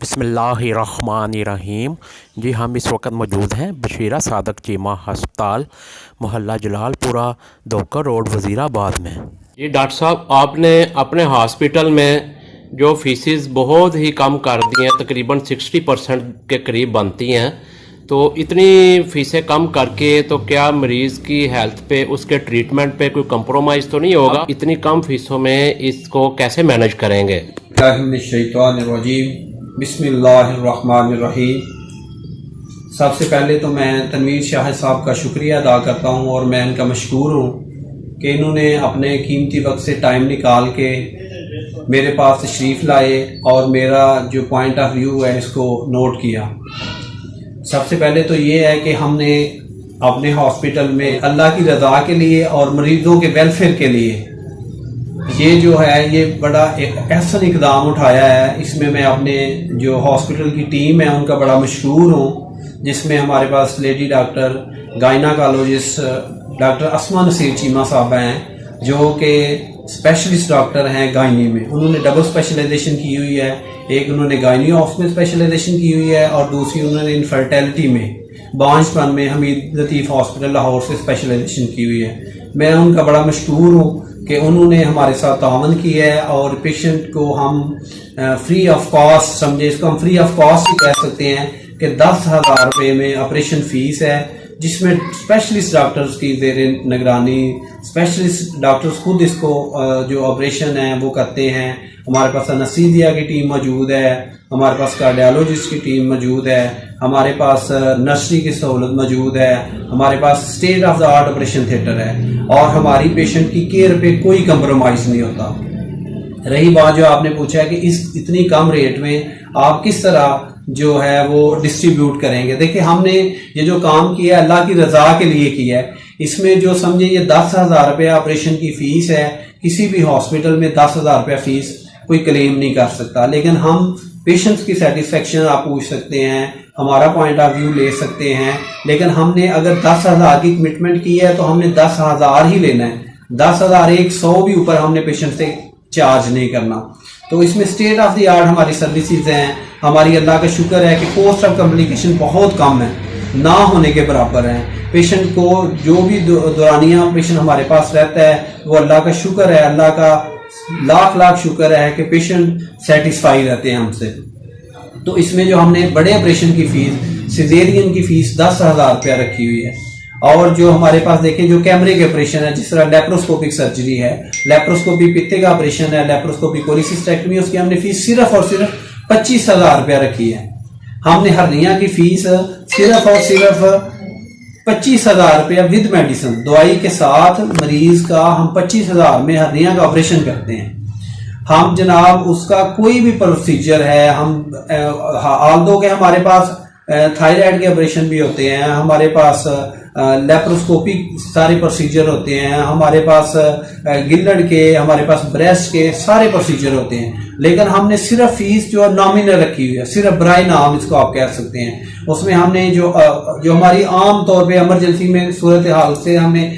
बिस्मिल्लाहिर्रहमानिर्रहीम। जी हम इस वक्त मौजूद हैं बशीरा सादक चीमा हस्पताल, मोहल्ला जलालपुरा, धोकर रोड, वज़ीराबाद में। जी डॉक्टर साहब, आपने अपने हॉस्पिटल में जो फीसिस बहुत ही कम कर दी हैं, तकरीबन 60% के करीब बनती हैं, तो इतनी फ़ीसें कम करके तो क्या मरीज़ की हेल्थ पे, उसके ट्रीटमेंट पे कोई कंप्रोमाइज़ तो नहीं होगा? इतनी कम फीसों में इसको कैसे मैनेज करेंगे? बिस्मिल्लाहिर्रहमानिर्रहीम। सबसे पहले तो मैं तनवीर शाह साहब का शुक्रिया अदा करता हूँ और मैं इनका मशकूर हूँ कि इन्होंने अपने कीमती वक्त से टाइम निकाल के मेरे पास तशरीफ़ लाए और मेरा जो पॉइंट ऑफ व्यू है इसको नोट किया। सबसे पहले तो ये है कि हमने अपने हॉस्पिटल में अल्लाह की रज़ा के लिए और मरीज़ों के वेलफेयर के लिए ये जो है ये बड़ा एक ऐसा इकदाम उठाया है। इसमें मैं अपने जो हॉस्पिटल की टीम है उनका बड़ा मशहूर हूँ, जिसमें हमारे पास लेडी डॉक्टर गायनाकोलॉजिस्ट डॉक्टर अस्मा नसीर चीमा साहब हैं, जो कि स्पेशलिस्ट डॉक्टर हैं गायनी में। उन्होंने डबल स्पेशलाइजेशन की हुई है, एक उन्होंने गायनी ऑफ में स्पेशलाइजेशन की हुई है और दूसरी उन्होंने इनफर्टिलिटी में बांझपन में हमीद लतीफ़ हॉस्पिटल लाहौर से स्पेशलाइजेशन की हुई है। मैं उनका बड़ा मशहूर हूँ कि उन्होंने हमारे साथ तावन किया है और पेशेंट को हम फ्री ऑफ कॉस्ट, समझे इसको हम फ्री ऑफ कॉस्ट ही कह सकते हैं कि 10,000 रुपये में ऑपरेशन फीस है, जिसमें स्पेशलिस्ट डॉक्टर्स की ज़ेर निगरानी स्पेशलिस्ट डॉक्टर्स खुद इसको जो ऑपरेशन है वो करते हैं। हमारे पास अनस्थीसिया की टीम मौजूद है, हमारे पास कार्डियोलॉजिस्ट की टीम मौजूद है, हमारे पास नर्सरी की सहूलत मौजूद है, हमारे पास state of the art operation theatre है और हमारी पेशेंट की केयर पे कोई कंप्रोमाइज़ नहीं होता। रही बात जो आपने पूछा है कि इस इतनी कम रेट में आप किस तरह जो है वो डिस्ट्रीब्यूट करेंगे। देखिए, हमने ये जो काम किया है अल्लाह की रज़ा के लिए किया है। इसमें जो समझे ये 10,000 रुपये ऑपरेशन की फ़ीस है, किसी भी हॉस्पिटल में 10,000 रुपया फ़ीस कोई क्लेम नहीं कर सकता, लेकिन हम पेशेंट्स की सेटिस्फेक्शन आप पूछ सकते हैं, हमारा पॉइंट ऑफ व्यू ले सकते हैं, लेकिन हमने अगर 10,000 की कमिटमेंट की है तो हमने 10,000 ही लेना है। 10,100 भी ऊपर हमने पेशेंट से चार्ज नहीं करना। तो इसमें स्टेट ऑफ द आर्ट हमारी सर्विसेज हैं। हमारी अल्लाह का शुक्र है कि कॉस्ट ऑफ कम्प्लिकेशन बहुत कम है, ना होने के बराबर है। पेशेंट को जो भी दौरानिया पेशेंट हमारे पास रहता है वो अल्लाह का शुक्र है, अल्लाह का लाख लाख शुक्र है कि पेशेंट सेटिस्फाई रहते हैं हमसे। तो इसमें जो हमने बड़े ऑपरेशन की फीस, सिजेरियन की फीस 10,000 रुपया रखी हुई है। और जो हमारे पास देखें जो कैमरे के ऑपरेशन है, जिस तरह लेप्रोस्कोपिक सर्जरी है, लेप्रोस्कोपी पित्ते का ऑपरेशन है, लेप्रोस्कोपी कोलिसिस्टेक्टमी, उसकी हमने फीस सिर्फ और सिर्फ 25,000 रुपया रखी है। हमने हर्निया की फीस सिर्फ और सिर्फ 25,000 रुपया विद मेडिसिन, दवाई के साथ मरीज का हम 25,000 में हर्निया का ऑपरेशन करते हैं। हम जनाब उसका कोई भी प्रोसीजर है, हम हाल दो के हमारे पास थायराइड के ऑपरेशन भी होते हैं, हमारे पास लेप्रोस्कोपिक सारे प्रोसीजर होते हैं, हमारे पास गिल्लड़ के, हमारे पास ब्रेस्ट के सारे प्रोसीजर होते हैं, लेकिन हमने सिर्फ फीस जो नॉमिनल रखी हुई है, सिर्फ बराए नाम इसको आप कह सकते हैं। उसमें हमने जो हमारी आम तौर पे इमरजेंसी में सूरत हाल से हमें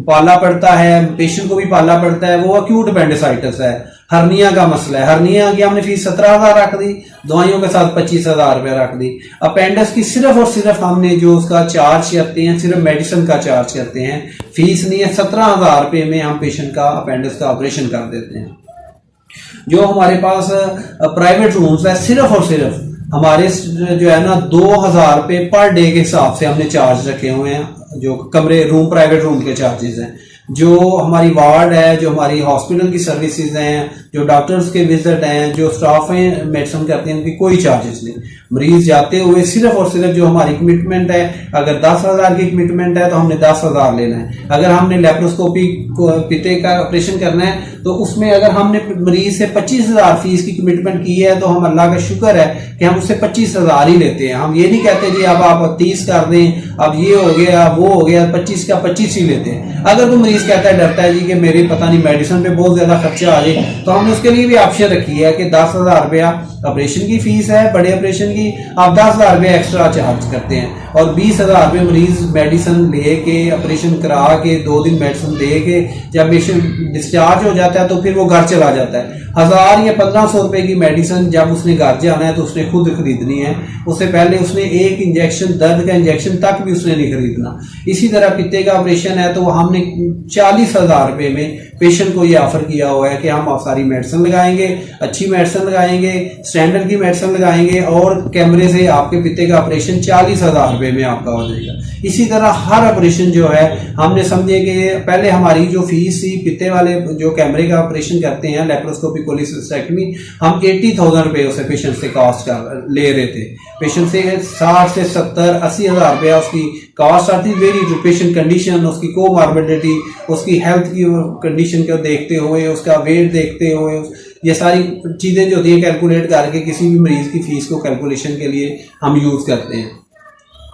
पालना पड़ता है, पेशेंट को भी पालना पड़ता है, वो अक्यूट अपेंडिसाइटिस है, हर्निया का मसला है। हर्निया की हमने फीस 17,000 रख दी, दवाइयों के साथ 25,000 रुपया रख दी। अपेंडिक्स की सिर्फ और सिर्फ हमने जो उसका चार्ज करते हैं, सिर्फ मेडिसिन का चार्ज करते हैं, फीस नहीं है। 17,000 रुपये में हम पेशेंट का अपेंडिक्स का ऑपरेशन कर देते हैं। जो हमारे पास प्राइवेट रूम्स है, सिर्फ और सिर्फ हमारे जो है ना 2,000 रुपये पर डे के हिसाब से हमने चार्ज रखे हुए हैं, जो कमरे रूम प्राइवेट रूम के चार्जेस हैं। जो हमारी वार्ड है, जो हमारी हॉस्पिटल की सर्विसेज हैं, जो डॉक्टर्स के विजिट हैं, जो स्टाफ हैं मेडिसिन करते हैं, उनकी कोई चार्जेस नहीं। मरीज जाते हुए सिर्फ और सिर्फ जो हमारी कमिटमेंट है, अगर 10,000 की कमिटमेंट है तो हमने 10,000 लेना है। अगर हमने लेप्रोस्कोपी पित्ते का ऑपरेशन करना है तो उसमें अगर हमने मरीज से 25,000 फीस की कमिटमेंट की है तो हम अल्लाह का शुक्र है कि हम उससे 25,000 ही लेते हैं। हम ये नहीं कहते जी अब आप 30 कर दें, अब ये हो गया वो हो गया, 25 का 25 ही लेते हैं। अगर कोई मरीज कहता है, डरता है जी कि मेरे पता नहीं मेडिसिन पे बहुत ज्यादा खर्चा आ जाए, तो हमने उसके लिए भी ऑप्शन रखी है कि 10,000 रुपया ऑपरेशन की फीस है, बड़े ऑपरेशन की आप 10,000 रुपया एक्स्ट्रा चार्ज करते हैं और 20,000 रुपये मरीज मेडिसिन लेके ऑपरेशन करा के 2 दिन मेडिसिन दे के जब पेशेंट डिस्चार्ज हो जाता है तो फिर वो घर चला जाता है। 1000 या 1500 रुपए की मेडिसिन जब उसने घर जाना है तो उसने खुद खरीदनी है। उससे पहले उसने एक इंजेक्शन, दर्द का इंजेक्शन तक भी उसने नहीं खरीदना। इसी तरह पित्ते का ऑपरेशन है तो हमने 40,000 रुपए में पेशेंट को ये ऑफर किया हुआ है कि हम आप सारी मेडिसिन लगाएंगे, अच्छी मेडिसिन लगाएंगे, स्टैंडर्ड की मेडिसिन लगाएंगे और कैमरे से आपके पित्ते का ऑपरेशन 40,000 रुपए में आपका हो जाएगा। इसी तरह हर ऑपरेशन जो है हमने समझे कि पहले हमारी जो फीस थी पित्ते वाले जो कैमरे का ऑपरेशन करते हैं लेप्रोस्कोपी कोलिसिस्टेक्टमी, हम 80,000 रुपए उसे पेशेंट से कॉस्ट कर ले रहे थे। पेशेंट से 60 से 70 80,000 रुपया उसकी कॉस्ट आती। वेरी टू पेशेंट कंडीशन, उसकी कोमॉर्बिडिटी, उसकी हेल्थ की कंडीशन को देखते हुए, उसका वेट देखते हुए, ये सारी चीजें जो होती है कैलकुलेट करके किसी भी मरीज की फीस को कैलकुलेशन के लिए हम यूज करते हैं।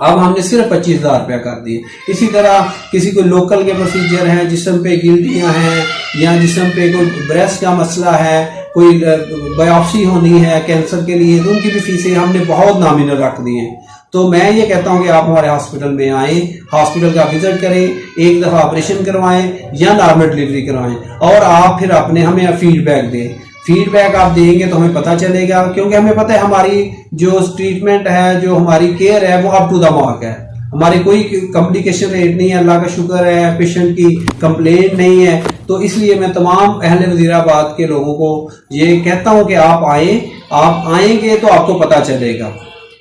अब हमने सिर्फ 25,000 रुपया कर दिए। इसी तरह किसी को लोकल के प्रोसीजर हैं, जिस्म पे गिल्टियाँ हैं या जिस्म पे कोई ब्रेस्ट का मसला है, कोई बायोप्सी होनी है कैंसर के लिए, तो उनकी भी फीसें हमने बहुत नॉमिनल रख दी हैं। तो मैं ये कहता हूँ कि आप हमारे हॉस्पिटल में आएँ, हॉस्पिटल का विजिट करें, एक दफ़ा ऑपरेशन करवाएं या नॉर्मल डिलीवरी करवाएं और आप फिर अपने हमें फीडबैक दें। फीडबैक आप देंगे तो हमें पता चलेगा, क्योंकि हमें पता है हमारी जो ट्रीटमेंट है, जो हमारी केयर है वो अप टू द मार्क है। हमारे कोई कम्प्लिकेशन रेट नहीं है, अल्लाह का शुक्र है, पेशेंट की कंप्लेंट नहीं है। तो इसलिए मैं तमाम अहले वजीराबाद के लोगों को ये कहता हूँ कि आप आए, आप आएंगे तो आपको पता चलेगा।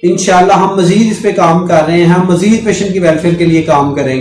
इंशाल्लाह हम मजीद इस पे काम कर रहे हैं, हम मजीद पेशेंट की वेलफेयर के लिए काम करेंगे।